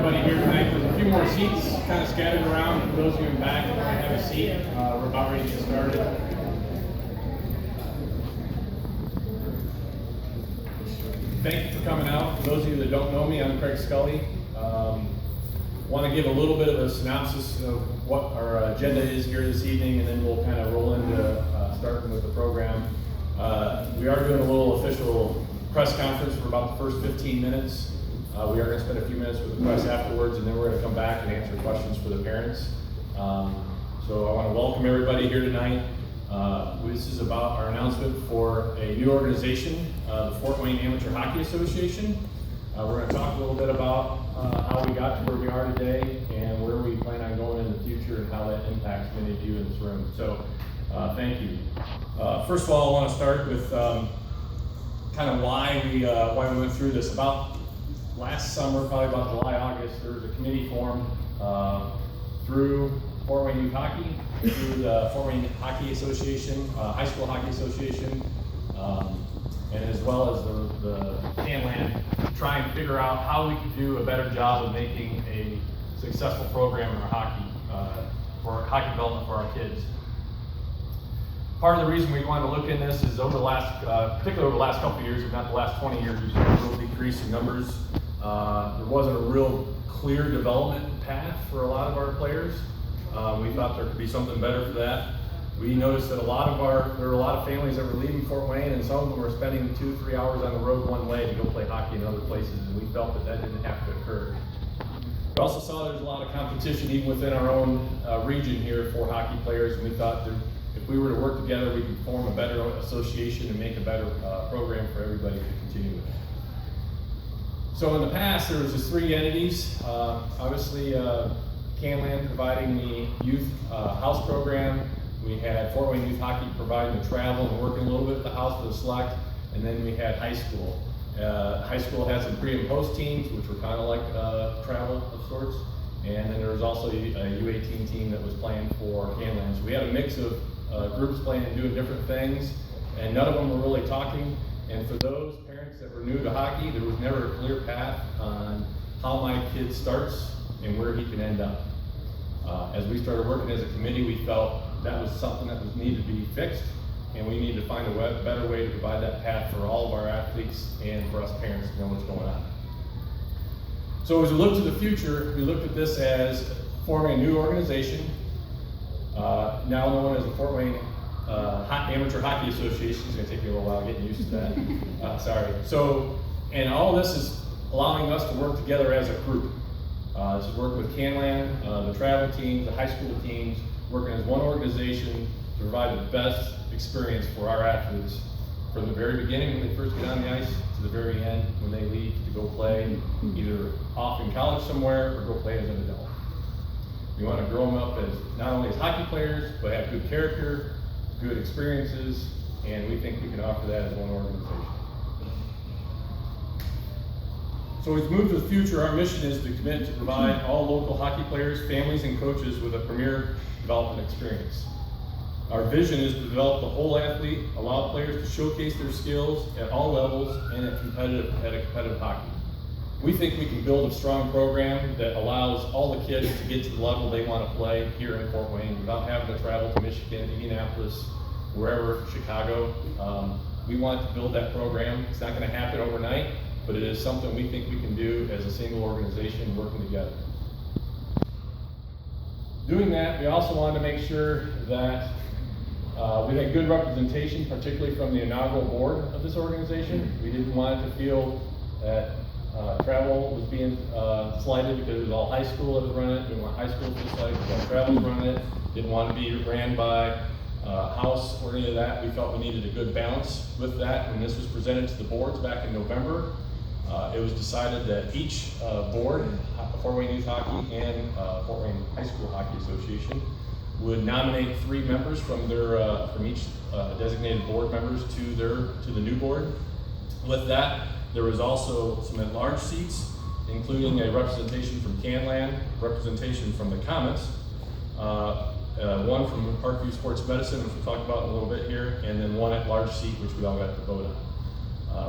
everybody here tonight. There's a few more seats kind of scattered around. For those of you in the back that might have a seat, we're about ready to get started. Thank you for coming out. For those of you that don't know me, I'm Craig Scully. Want to give a little bit of a synopsis of what our agenda is here this evening, and then we'll kind of roll into starting with the program. We are doing a little official press conference for about the first 15 minutes. We are going to spend a few minutes with the press afterwards, and then we're going to come back and answer questions for the parents. So I want to welcome everybody here tonight. This is about our announcement for a new organization, the Fort Wayne Amateur Hockey Association. We're going to talk a little bit about how we got to where we are today and where we plan on going in the future and how that impacts many of you in this room. So thank you. First of all, I want to start with kind of why we went through this. About last summer, probably about July, August, there was a committee formed through Fort Wayne Youth Hockey, through the Fort Wayne Hockey Association, High School Hockey Association, and as well as the Canland, to try and figure out how we could do a better job of making a successful program in our hockey, for hockey development for our kids. Part of the reason we want to look in this is over the last, particularly over the last couple of years, if not the last 20 years, we've seen a real decrease in numbers. There wasn't a real clear development path for a lot of our players. We thought there could be something better for that. We noticed that there were a lot of families that were leaving Fort Wayne, and some of them were spending 2-3 hours on the road one way to go play hockey in other places, and we felt that didn't have to occur. We also saw there's a lot of competition even within our own region here for hockey players, and we thought that if we were to work together, we could form a better association and make a better program for everybody to continue with. So in the past, there was just 3 entities. Obviously, Canland providing the youth house program. We had Fort Wayne Youth Hockey providing the travel and working a little bit at the house for the select. And then we had high school. High school had some pre and post teams, which were kind of like travel of sorts. And then there was also a U18 team that was playing for Canland. So we had a mix of groups playing and doing different things, and none of them were really talking. And for those parents that were new to hockey, there was never a clear path on how my kid starts and where he can end up. As we started working as a committee, we felt that was something that needed to be fixed, and we needed to find a better way to provide that path for all of our athletes and for us parents to know what's going on. So as we look to the future, we looked at this as forming a new organization, now known as the Fort Wayne Amateur Hockey Association. It's going to take me a little while getting used to that. Sorry. So, and all this is allowing us to work together as a group. This is working with Canland, the travel teams, the high school teams, working as one organization to provide the best experience for our athletes from the very beginning when they first get on the ice to the very end when they leave to go play either off in college somewhere or go play as an adult. We want to grow them up as not only as hockey players, but have good character, good experiences, and we think we can offer that as one organization. So as we move to the future, our mission is to commit to provide all local hockey players, families, and coaches with a premier development experience. Our vision is to develop the whole athlete, allow players to showcase their skills at all levels and at competitive hockey. We think we can build a strong program that allows all the kids to get to the level they want to play here in Fort Wayne without having to travel to Michigan, Indianapolis, wherever, Chicago. We want to build that program. It's not going to happen overnight, but it is something we think we can do as a single organization working together. Doing that, we also wanted to make sure that we had good representation, particularly from the inaugural board of this organization. We didn't want it to feel that travel was being slighted because it was all high school that was running it. Didn't want high school to be slighted because travel was running it. Didn't want to be ran by house or any of that. We felt we needed a good balance with that. When this was presented to the boards back in November, it was decided that each board, Fort Wayne Youth Hockey and Fort Wayne High School Hockey Association, would nominate 3 members from each designated board members to the new board. With that, there was also some at-large seats, including a representation from Canland, representation from the Comets, one from Parkview Sports Medicine, which we'll talk about in a little bit here, and then one at-large seat, which we all got to vote on.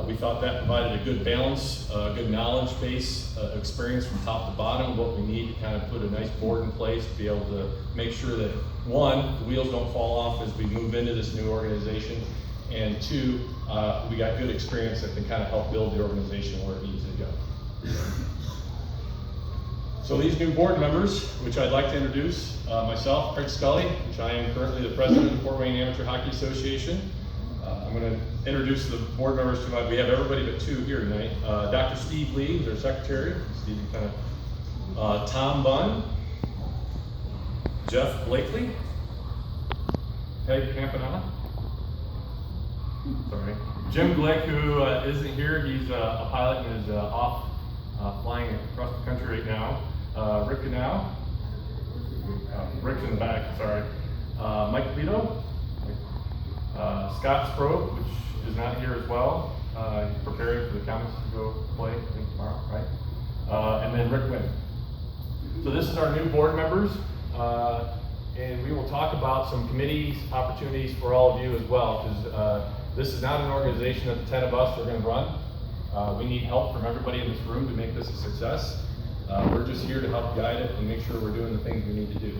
We thought that provided a good balance, good knowledge base, experience from top to bottom, what we need to kind of put a nice board in place to be able to make sure that, one, the wheels don't fall off as we move into this new organization, and two, we got good experience that can kind of help build the organization where it needs to go. So these new board members, which I'd like to introduce, myself, Craig Scully, which I am currently the president of the Fort Wayne Amateur Hockey Association. I'm going to introduce the board members tonight. We have everybody but two here tonight. Dr. Steve Lee, who's our secretary. Steve, kind of. Tom Bunn, Jeff Blakely, Peg Campanella. Sorry. Jim Glick, who isn't here. He's a pilot and is off flying across the country right now. Rick Canal. Rick's in the back, sorry. Mike Lito. Scott Sproat, which is not here as well. He's preparing for the Comets to go play, I think tomorrow, right? And then Rick Wynn. So this is our new board members. And we will talk about some committees, opportunities for all of you as well, because this is not an organization that the 10 of us are going to run. We need help from everybody in this room to make this a success. We're just here to help guide it and make sure we're doing the things we need to do.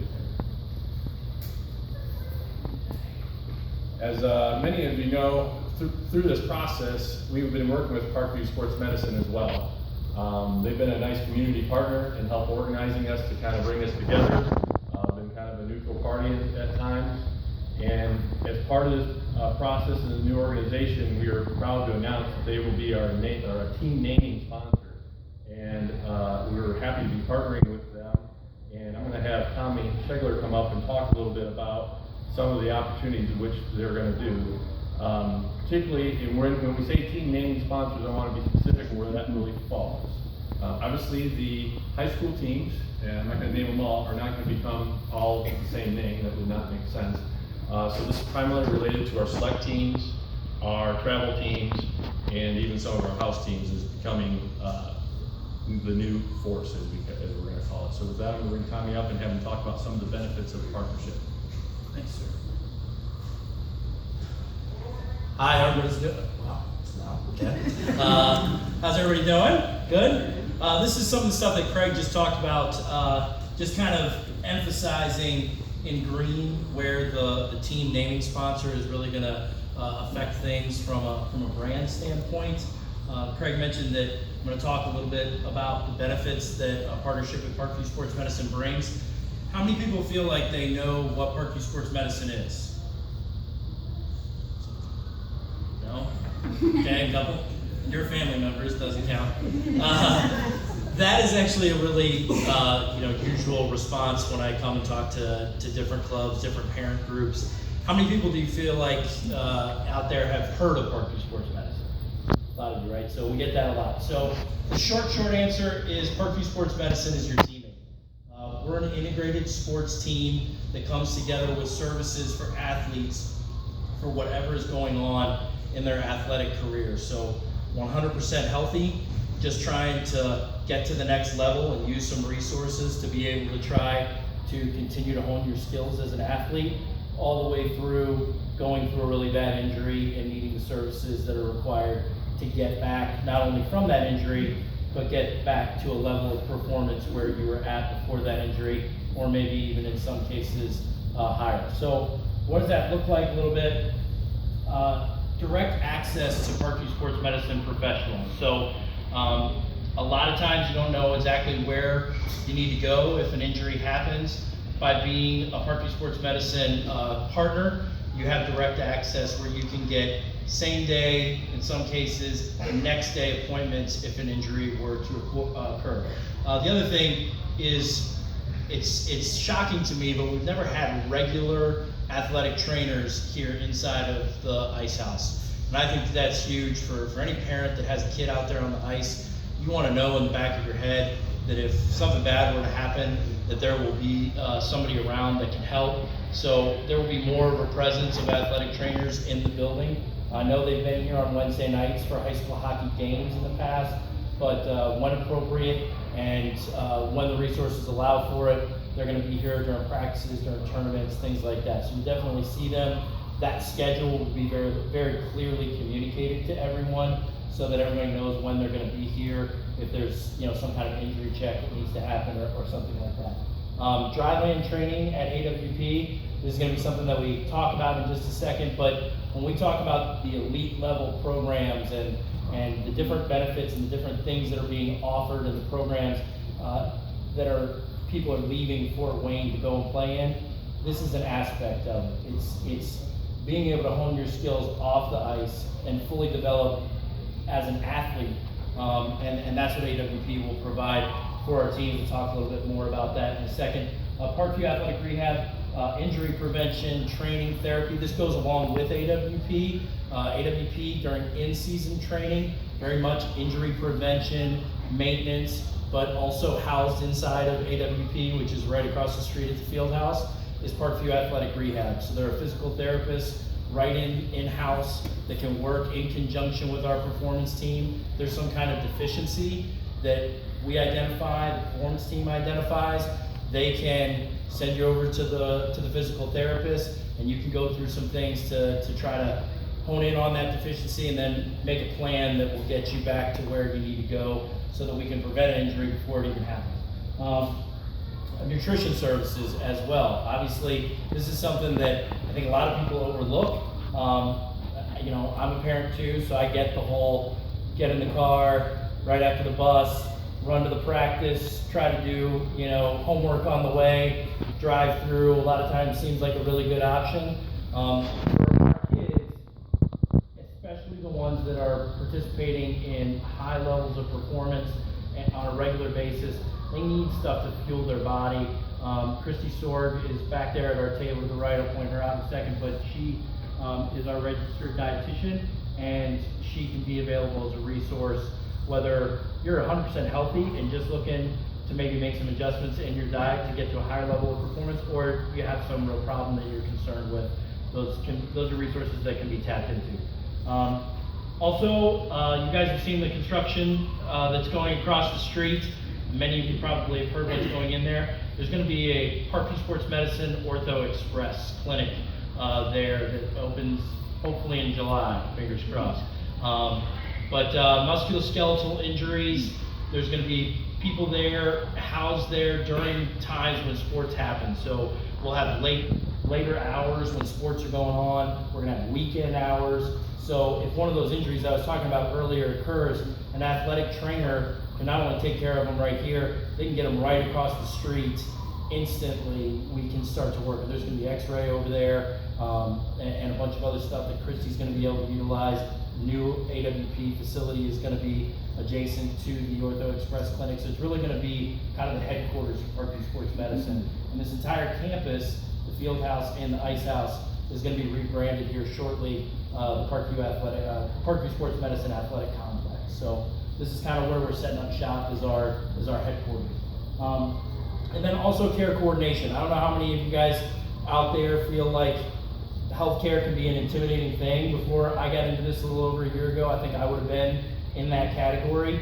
As many of you know, through this process, we've been working with Parkview Sports Medicine as well. They've been a nice community partner in help organizing us to kind of bring us together. Been kind of a neutral party at times. And as part of this process in the new organization, we are proud to announce that they will be our team naming sponsor. And we're happy to be partnering with them. And I'm going to have Tommy Schegler come up and talk a little bit about some of the opportunities in which they're going to do. Particularly when we say team naming sponsors, I want to be specific where that really falls. Obviously, the high school teams, and I'm not going to name them all, are not going to become all the same name. That would not make sense. So this is primarily related to our select teams, our travel teams, and even some of our house teams is becoming the new force, as we're going to call it. So with that, I'm going to bring Tommy up and have him talk about some of the benefits of the partnership. Thanks, sir. Hi, everybody's doing. Wow, it's loud. Okay. How's everybody doing? Good. This is some of the stuff that Craig just talked about. Just kind of emphasizing in green where the team naming sponsor is really going to affect things from a brand standpoint. Craig mentioned that I'm going to talk a little bit about the benefits that a partnership with Parkview Sports Medicine brings. How many people feel like they know what Parkview Sports Medicine is? No? Okay, a couple. Your family members, doesn't count. That is actually a really usual response when I come and talk to different clubs, different parent groups. How many people do you feel like out there have heard of Parkview Sports Medicine? A lot of you, right? So we get that a lot. So the short answer is Parkview Sports Medicine is your teammate. We're an integrated sports team that comes together with services for athletes for whatever is going on in their athletic career. So 100% healthy, just trying to get to the next level and use some resources to be able to try to continue to hone your skills as an athlete, all the way through going through a really bad injury and needing the services that are required to get back not only from that injury, but get back to a level of performance where you were at before that injury, or maybe even in some cases higher. So what does that look like a little bit? Direct access to Parkview Sports Medicine professionals. So a lot of times you don't know exactly where you need to go if an injury happens. By being a Parkview Sports Medicine partner, you have direct access where you can get same day, in some cases, and next day appointments if an injury were to occur. The other thing is, it's shocking to me, but we've never had regular athletic trainers here inside of the ice house. And I think that's huge for any parent that has a kid out there on the ice. You want to know in the back of your head that if something bad were to happen, that there will be somebody around that can help. So there will be more of a presence of athletic trainers in the building. I know they've been here on Wednesday nights for high school hockey games in the past, but when appropriate and when the resources allow for it, they're going to be here during practices, during tournaments, things like that. So we definitely see them. That schedule will be very, very clearly communicated to everyone so that everybody knows when they're going to be here, if there's some kind of injury check that needs to happen or something like that. Dry-land training at AWP, this is going to be something that we talk about in just a second, but when we talk about the elite level programs and the different benefits and the different things that are being offered in the programs that people are leaving Fort Wayne to go and play in, this is an aspect of it. It's being able to hone your skills off the ice and fully develop as an athlete, and that's what AWP will provide for our teams. We'll talk a little bit more about that in a second. Parkview Athletic Rehab, injury prevention, training, therapy. This goes along with AWP. AWP during in-season training, very much injury prevention, maintenance, but also housed inside of AWP, which is right across the street at the field house, is Parkview Athletic Rehab. So there are physical therapists right in-house that can work in conjunction with our performance team. There's some kind of deficiency that we identify, the performance team identifies, they can send you over to the physical therapist, and you can go through some things to try to hone in on that deficiency and then make a plan that will get you back to where you need to go so that we can prevent an injury before it even happens. Nutrition services as well. Obviously, this is something that I think a lot of people overlook. I'm a parent too, so I get the whole get in the car right after the bus, run to the practice, try to do homework on the way, drive through. A lot of times seems like a really good option. For our kids, especially the ones that are participating in high levels of performance on a regular basis, they need stuff to fuel their body. Christy Sorg is back there at our table to the right. I'll point her out in a second, but she is our registered dietitian, and she can be available as a resource, whether you're 100% healthy and just looking to maybe make some adjustments in your diet to get to a higher level of performance, or you have some real problem that you're concerned with. Those are resources that can be tapped into. Also, you guys have seen the construction that's going across the street. Many of you probably have heard what's going in there. There's going to be a Parkview Sports Medicine Ortho Express clinic there that opens hopefully in July, fingers crossed. But musculoskeletal injuries, there's going to be people there, housed there during times when sports happen. So we'll have later hours when sports are going on. We're going to have weekend hours. So if one of those injuries I was talking about earlier occurs, an athletic trainer can not only take care of them right here, they can get them right across the street instantly. We can start to work. There's going to be x-ray over there and a bunch of other stuff that Christy's going to be able to utilize. New AWP facility is going to be adjacent to the Ortho Express Clinic, so it's really going to be kind of the headquarters of Parkview Sports Medicine. And this entire campus, the field house and the ice house, is going to be rebranded here shortly, the Parkview Sports Medicine Athletic Complex. So this is kind of where we're setting up shop as our headquarters. And then also care coordination. I don't know how many of you guys out there feel like healthcare can be an intimidating thing. Before I got into this a little over a year ago, I think I would have been in that category.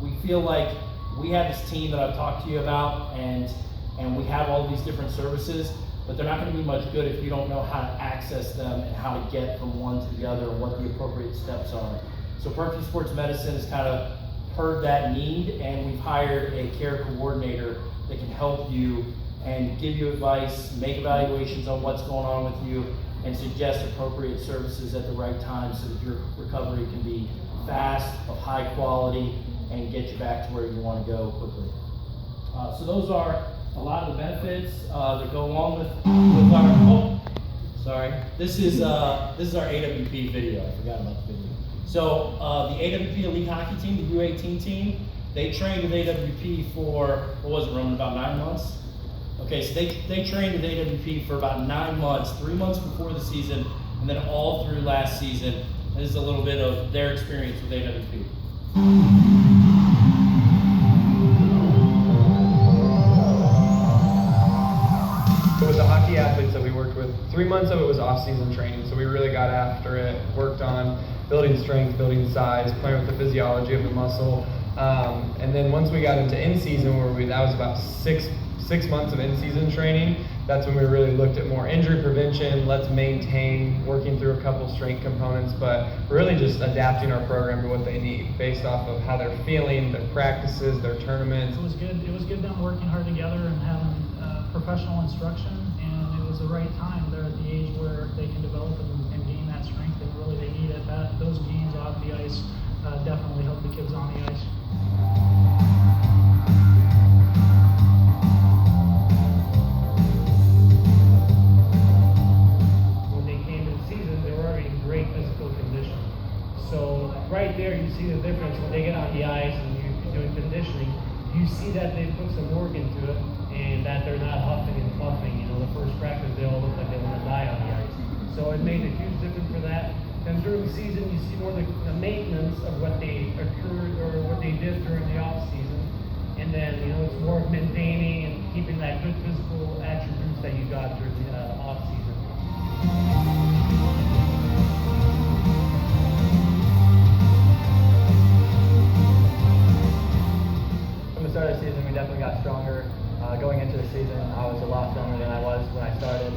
We feel like we have this team that I've talked to you about, and we have all these different services, but they're not going to be much good if you don't know how to access them and how to get from one to the other and what the appropriate steps are. So Parkview Sports Medicine has kind of heard that need, and we've hired a care coordinator that can help you and give you advice, make evaluations on what's going on with you, and suggest appropriate services at the right time so that your recovery can be fast, of high quality, and get you back to where you want to go quickly. So those are a lot of the benefits that go along with our, this is our AWP video. I forgot about the video. So the AWP Elite Hockey Team, the U18 team, they trained with AWP for, what was it, Roman, about 9 months? Okay, so they trained with AWP for about 9 months, 3 months before the season, and then all through last season. This is a little bit of their experience with AWP. So with the hockey athletes that we worked with, 3 months of it was off-season training, so we really got after it, worked on building strength, building size, playing with the physiology of the muscle. And then once we got into in-season, that was about six 6 months of in-season training, that's when we really looked at more injury prevention, let's maintain, working through a couple strength components, but really just adapting our program to what they need based off of how they're feeling, their practices, their tournaments. It was good. It was good them working hard together and having professional instruction, and it was the right time. They're at the age where they can develop and gain that strength, and really they need it. Those games off the ice definitely help the kids on the ice. So right there, you see the difference when they get on the ice and you're doing conditioning. You see that they put some work into it and that they're not huffing and puffing. You know, the first practice, they all look like they want to die on the ice. So it made a huge difference for that. And during the season, you see more the maintenance of what they occurred or what they did during the off season. And then, you know, it's more of maintaining and keeping that good physical attributes that you got during the off season. Start of the season, we definitely got stronger. Going into the season, I was a lot stronger than I was when I started.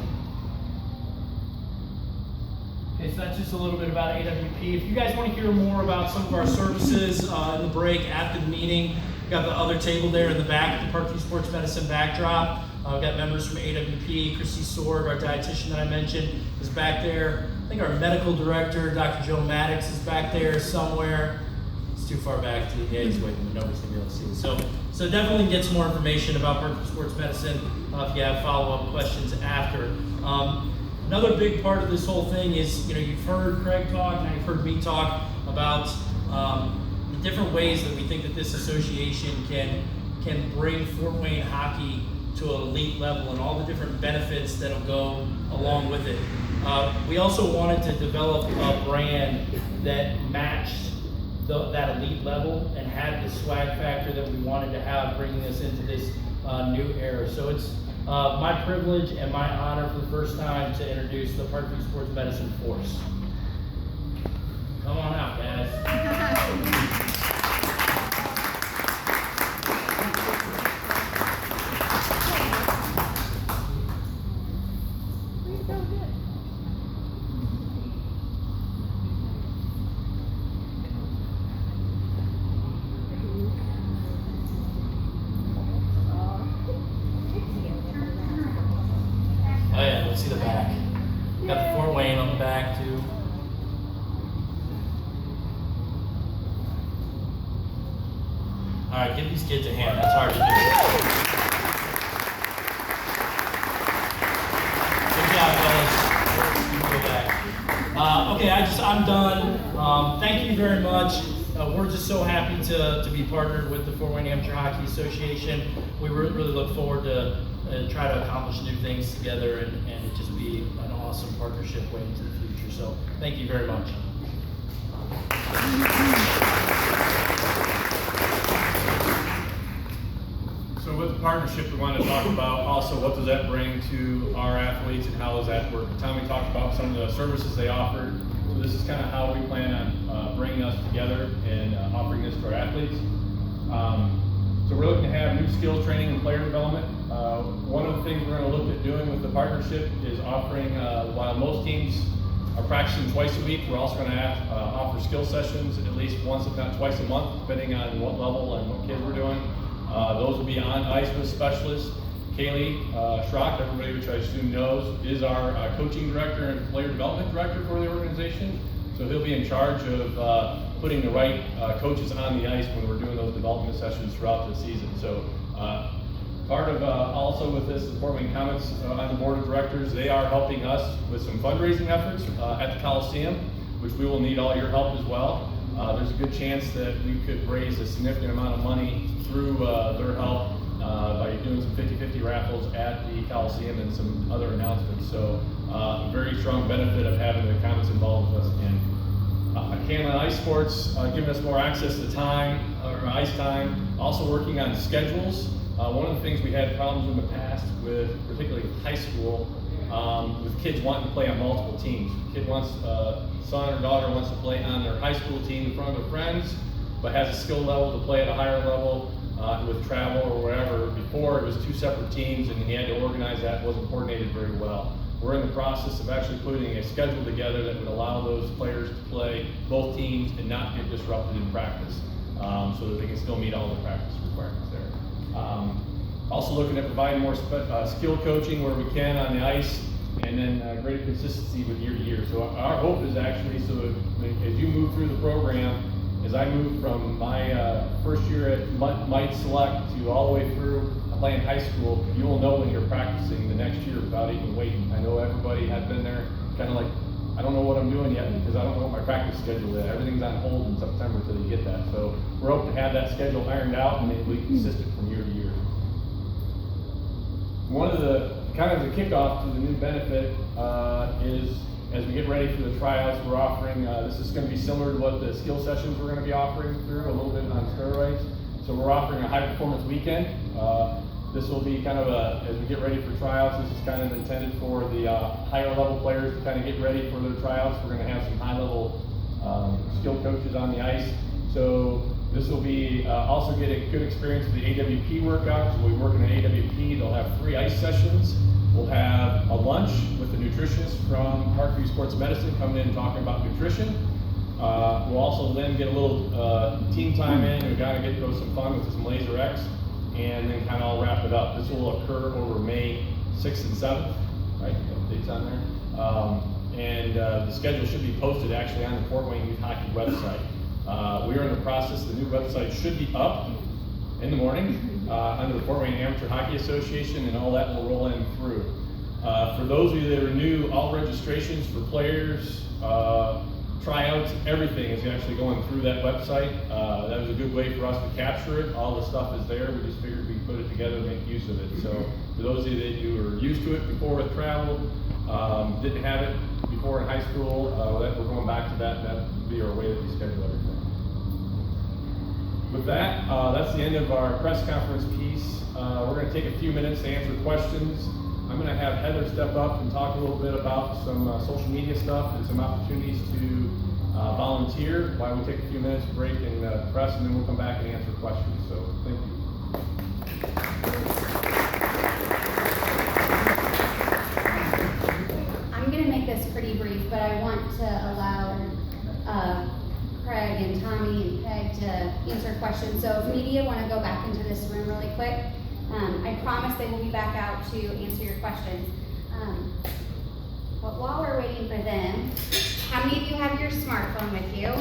Okay, so that's just a little bit about AWP. If you guys want to hear more about some of our services in the break after the meeting, we've got the other table there in the back, the Parkview Sports Medicine backdrop. We've got members from AWP, Christy Sorg, our dietitian that I mentioned, is back there. I think our medical director, Dr. Joe Maddox, is back there somewhere. It's too far back to the gates, wait, nobody's gonna be able to see it. So definitely get some more information about Parkview Sports Medicine if you have follow-up questions after. Another big part of this whole thing is, you know, you've heard Craig talk, and you've heard me talk about the different ways that we think that this association can bring Fort Wayne hockey to an elite level and all the different benefits that'll go along with it. We also wanted to develop a brand that matched that elite level and had the swag factor that we wanted to have, bringing us into this new era. So it's my privilege and my honor for the first time to introduce the Parkview Sports Medicine Force. Come on out, guys. Oh yeah, let's see the back. Got the Fort Wayne on the back too. All right, give these kids a hand. That's hard to do. Good job, fellas. Go back. Okay, I'm done. Thank you very much. We're just so happy to be partnered with the Fort Wayne Amateur Hockey Association. We really look forward to try to accomplish new things together and it just be an awesome partnership way into the future. So thank you very much. So with the partnership, we want to talk about also what does that bring to our athletes and how does that work. Tommy talked about some of the services they offered. So this is kind of how we plan on bringing us together and offering this to our athletes. So we're looking to have new skills training and player development. One of the things we're going to look at doing with the partnership is offering, while most teams are practicing twice a week, we're also going to offer skill sessions at least once, if not twice a month, depending on what level and what kids we're doing. Those will be on ice with specialists. Kaylee Schrock, everybody which I assume knows, is our coaching director and player development director for the organization. So he'll be in charge of putting the right coaches on the ice when we're doing those development sessions throughout the season. So part of also with this, the Fort Wayne Comets on the board of directors, they are helping us with some fundraising efforts at the Coliseum, which we will need all your help as well. There's a good chance that we could raise a significant amount of money through their help by doing some 50-50 raffles at the Coliseum and some other announcements. So a very strong benefit of having the Comets involved with us. And Canlan Ice Sports giving us more access to time, or ice time, also working on schedules. One of the things we had problems in the past with, particularly high school, with kids wanting to play on multiple teams. Kid wants, son or daughter wants to play on their high school team in front of their friends, but has a skill level to play at a higher level with travel or whatever before before it was 2 separate teams and he had to organize that, wasn't coordinated very well. We're in the process of actually putting a schedule together that would allow those players to play both teams and not get disrupted in practice, so that they can still meet all the practice requirements there. Also looking at providing more skill coaching where we can on the ice, and then greater consistency with year to year. So our hope is actually, so that as you move through the program, as I moved from my first year at Mite Select to all the way through playing high school, you will know when you're practicing the next year without even waiting. I know everybody had been there, kind of like, I don't know what I'm doing yet because I don't know what my practice schedule is. Everything's on hold in September until you get that. So we're hoping to have that schedule ironed out and it will be consistent from year to year. One of the kind of the kickoff to the new benefit is as we get ready for the tryouts, we're offering, this is going to be similar to what the skill sessions we're going to be offering through, a little bit on steroids. So we're offering a high performance weekend. This will be kind of as we get ready for tryouts, this is kind of intended for the higher level players to kind of get ready for their tryouts. We're going to have some high level skill coaches on the ice. So this will be also get a good experience with the AWP workouts. We'll be working at AWP. They'll have 3 ice sessions. We'll have a lunch with the nutritionist from Parkview Sports Medicine coming in and talking about nutrition. We'll also then get a little team time in. We've got to get some fun with some Laser X, and then kind of all wrap it up. This will occur over May 6th and 7th, right? Dates on there. The schedule should be posted actually on the Fort Wayne Youth Hockey website. We are in the process, the new website should be up in the morning under the Fort Wayne Amateur Hockey Association, and all that will roll in through. For those of you that are new, all registrations for players, tryouts, everything is actually going through that website. That was a good way for us to capture it. All the stuff is there. We just figured we'd put it together and make use of it. So for those of you that you were used to it before with travel, didn't have it before in high school, we're going back to that. That would be our way that we schedule everything. With that, that's the end of our press conference piece. We're going to take a few minutes to answer questions. I'm going to have Heather step up and talk a little bit about some social media stuff and some opportunities to volunteer while we take a few minutes break in press, and then we'll come back and answer questions. So thank you. I'm going to make this pretty brief, but I want to allow Craig and Tommy and Peg to answer questions. So if media want to go back into this room really quick, I promise they will be back out to answer your questions. But while we're waiting for them, how many of you have your smartphone with you?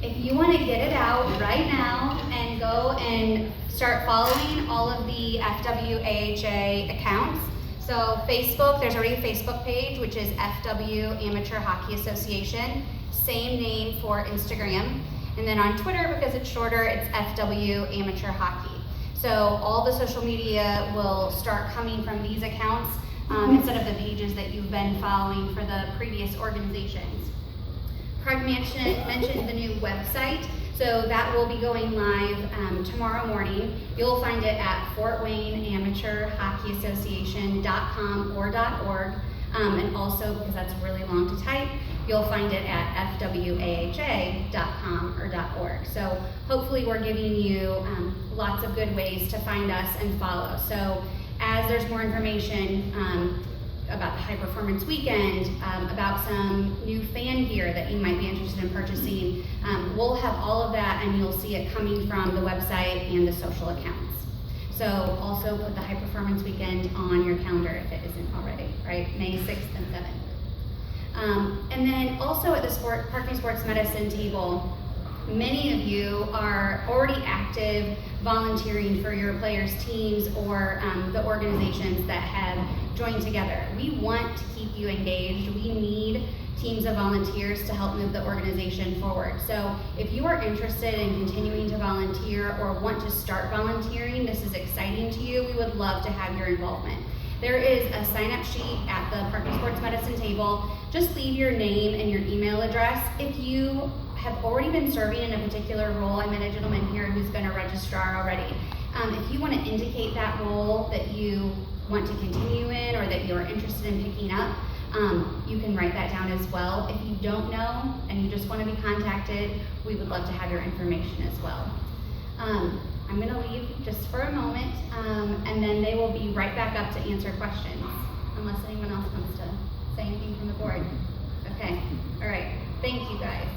If you want to get it out right now and go and start following all of the FWAHA accounts. So Facebook, there's already a Facebook page, which is FW Amateur Hockey Association. Same name for Instagram. And then on Twitter, because it's shorter, it's FW Amateur Hockey. So all the social media will start coming from these accounts instead of the pages that you've been following for the previous organizations. Craig mentioned the new website, so that will be going live tomorrow morning. You'll find it at FortWayneAmateurHockeyAssociation.com or .org, and also, because that's really long to type, you'll find it at FWAHA.com or .org. So hopefully we're giving you lots of good ways to find us and follow. So as there's more information about the High Performance Weekend, about some new fan gear that you might be interested in purchasing, we'll have all of that, and you'll see it coming from the website and the social accounts. So also put the High Performance Weekend on your calendar if it isn't already, right? May 6th and 7th. And then also at the Parkview Sports Medicine table, many of you are already active volunteering for your players' teams or the organizations that have joined together. We want to keep you engaged. We need teams of volunteers to help move the organization forward. So if you are interested in continuing to volunteer or want to start volunteering, this is exciting to you, we would love to have your involvement. There is a sign-up sheet at the Parkview Sports Medicine table. Just leave your name and your email address. If you have already been serving in a particular role, I met a gentleman here who's been a registrar already. If you want to indicate that role that you want to continue in or that you're interested in picking up, you can write that down as well. If you don't know and you just want to be contacted, we would love to have your information as well. I I'm gonna leave just for a moment, and then they will be right back up to answer questions, unless anyone else wants to say anything from the board. Okay, all right, thank you guys.